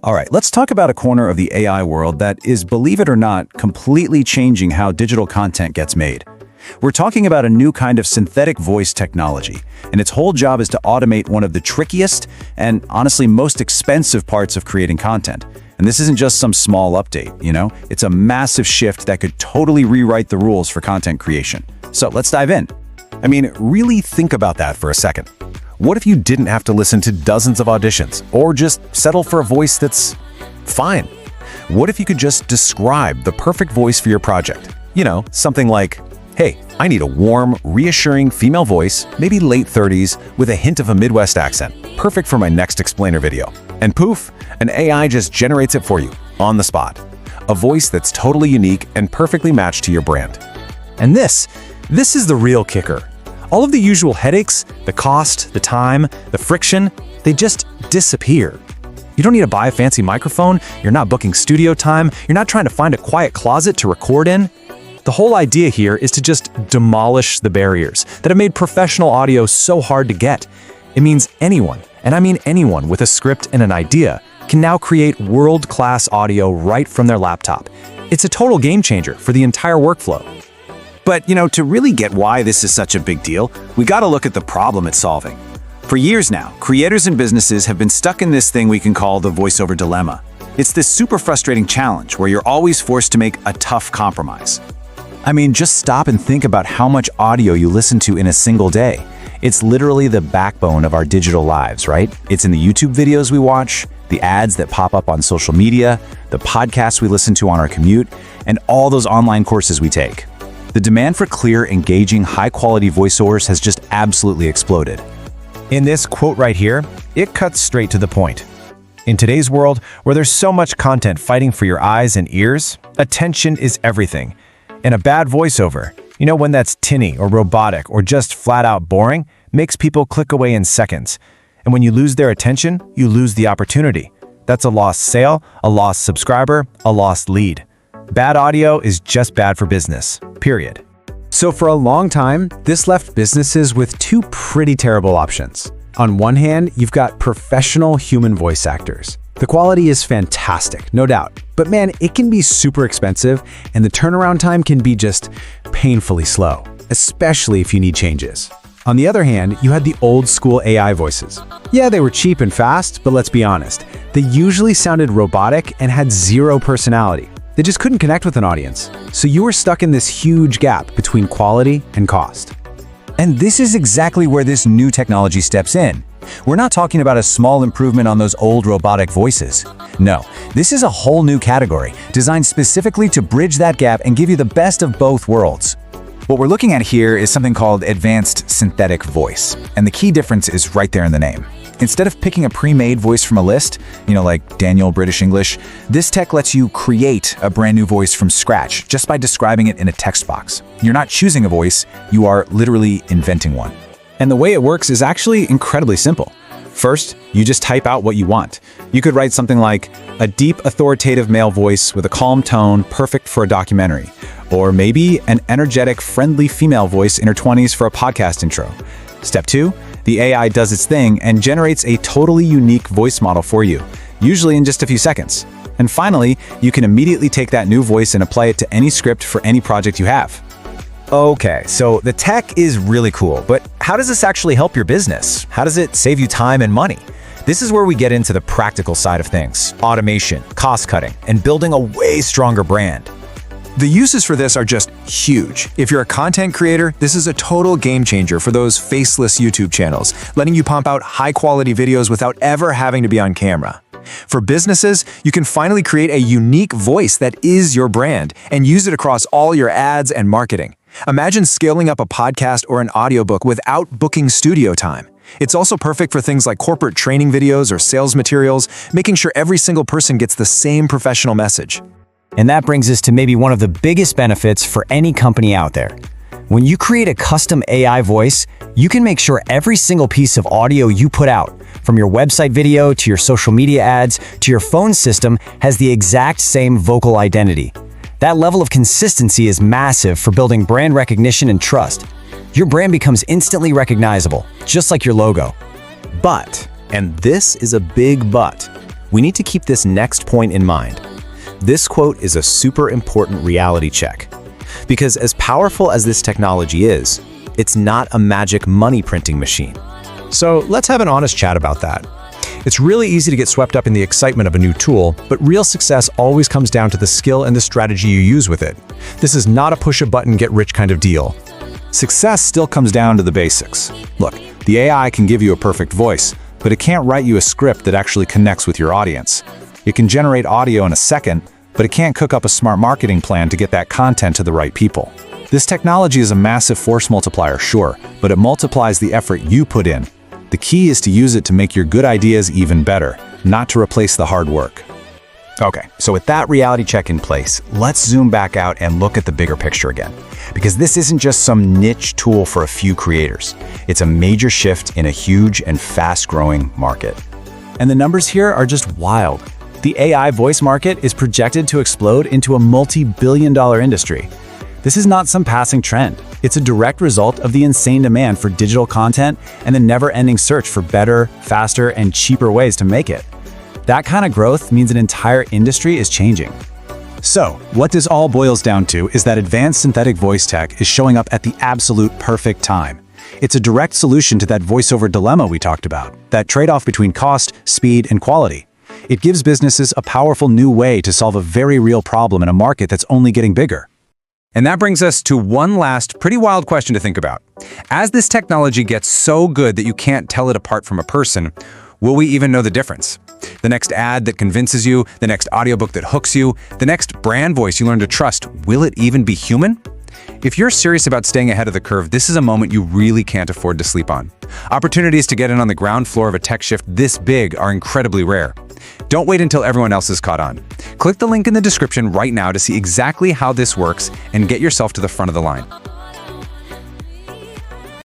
All right, let's talk about a corner of the AI world that is, believe it or not, completely changing how digital content gets made. We're talking about a new kind of synthetic voice technology, and its whole job is to automate one of the trickiest and honestly most expensive parts of creating content. And this isn't just some small update, it's a massive shift that could totally rewrite the rules for content creation. So let's dive in. I mean, really think about that for a second. What if you didn't have to listen to dozens of auditions, or just settle for a voice that's fine? What if you could just describe the perfect voice for your project? Something like, hey, I need a warm, reassuring female voice, maybe late 30s, with a hint of a Midwest accent, perfect for my next explainer video. And poof, an AI just generates it for you, on the spot. A voice that's totally unique and perfectly matched to your brand. And this is the real kicker. All of the usual headaches, the cost, the time, the friction, they just disappear. You don't need to buy a fancy microphone, you're not booking studio time, you're not trying to find a quiet closet to record in. The whole idea here is to just demolish the barriers that have made professional audio so hard to get. It means anyone, and I mean anyone with a script and an idea, can now create world-class audio right from their laptop. It's a total game changer for the entire workflow. But, to really get why this is such a big deal, we gotta look at the problem it's solving. For years now, creators and businesses have been stuck in this thing we can call the voiceover dilemma. It's this super frustrating challenge where you're always forced to make a tough compromise. I mean, just stop and think about how much audio you listen to in a single day. It's literally the backbone of our digital lives, right? It's in the YouTube videos we watch, the ads that pop up on social media, the podcasts we listen to on our commute, and all those online courses we take. The demand for clear, engaging, high-quality voiceovers has just absolutely exploded. In this quote right here, it cuts straight to the point. In today's world, where there's so much content fighting for your eyes and ears, attention is everything. And a bad voiceover, when that's tinny or robotic or just flat-out boring, makes people click away in seconds. And when you lose their attention, you lose the opportunity. That's a lost sale, a lost subscriber, a lost lead. Bad audio is just bad for business, period. So for a long time, this left businesses with two pretty terrible options. On one hand, you've got professional human voice actors. The quality is fantastic, no doubt. But man, it can be super expensive, and the turnaround time can be just painfully slow, especially if you need changes. On the other hand, you had the old school AI voices. Yeah, they were cheap and fast, but let's be honest, they usually sounded robotic and had zero personality. They just couldn't connect with an audience. So you were stuck in this huge gap between quality and cost. And this is exactly where this new technology steps in. We're not talking about a small improvement on those old robotic voices. No, this is a whole new category, designed specifically to bridge that gap and give you the best of both worlds. What we're looking at here is something called advanced synthetic voice, and the key difference is right there in the name. Instead of picking a pre-made voice from a list, like Daniel British English, this tech lets you create a brand new voice from scratch just by describing it in a text box. You're not choosing a voice, you are literally inventing one. And the way it works is actually incredibly simple. First, you just type out what you want. You could write something like, a deep, authoritative male voice with a calm tone, perfect for a documentary. Or maybe an energetic, friendly female voice in her 20s for a podcast intro. Step 2, the AI does its thing and generates a totally unique voice model for you, usually in just a few seconds. And finally, you can immediately take that new voice and apply it to any script for any project you have. Okay, so the tech is really cool, but how does this actually help your business? How does it save you time and money? This is where we get into the practical side of things: automation, cost cutting, and building a way stronger brand. The uses for this are just huge. If you're a content creator, this is a total game changer for those faceless YouTube channels, letting you pump out high-quality videos without ever having to be on camera. For businesses, you can finally create a unique voice that is your brand and use it across all your ads and marketing. Imagine scaling up a podcast or an audiobook without booking studio time. It's also perfect for things like corporate training videos or sales materials, making sure every single person gets the same professional message. And that brings us to maybe one of the biggest benefits for any company out there. When you create a custom AI voice, you can make sure every single piece of audio you put out, from your website video to your social media ads to your phone system, has the exact same vocal identity. That level of consistency is massive for building brand recognition and trust. Your brand becomes instantly recognizable, just like your logo. But, and this is a big but, we need to keep this next point in mind. This quote is a super important reality check. Because as powerful as this technology is, it's not a magic money printing machine. So let's have an honest chat about that. It's really easy to get swept up in the excitement of a new tool, but real success always comes down to the skill and the strategy you use with it. This is not a push-a-button, get-rich kind of deal. Success still comes down to the basics. Look, the AI can give you a perfect voice, but it can't write you a script that actually connects with your audience. It can generate audio in a second, but it can't cook up a smart marketing plan to get that content to the right people. This technology is a massive force multiplier, sure, but it multiplies the effort you put in. The key is to use it to make your good ideas even better, not to replace the hard work. Okay, so with that reality check in place, let's zoom back out and look at the bigger picture again. Because this isn't just some niche tool for a few creators. It's a major shift in a huge and fast-growing market. And the numbers here are just wild. The AI voice market is projected to explode into a multi-billion-dollar industry. This is not some passing trend. It's a direct result of the insane demand for digital content and the never-ending search for better, faster, and cheaper ways to make it. That kind of growth means an entire industry is changing. So, what this all boils down to is that advanced synthetic voice tech is showing up at the absolute perfect time. It's a direct solution to that voiceover dilemma we talked about, that trade-off between cost, speed, and quality. It gives businesses a powerful new way to solve a very real problem in a market that's only getting bigger. And that brings us to one last pretty wild question to think about. As this technology gets so good that you can't tell it apart from a person, will we even know the difference? The next ad that convinces you, the next audiobook that hooks you, the next brand voice you learn to trust, will it even be human? If you're serious about staying ahead of the curve, this is a moment you really can't afford to sleep on. Opportunities to get in on the ground floor of a tech shift this big are incredibly rare. Don't wait until everyone else is caught on. Click the link in the description right now to see exactly how this works and get yourself to the front of the line.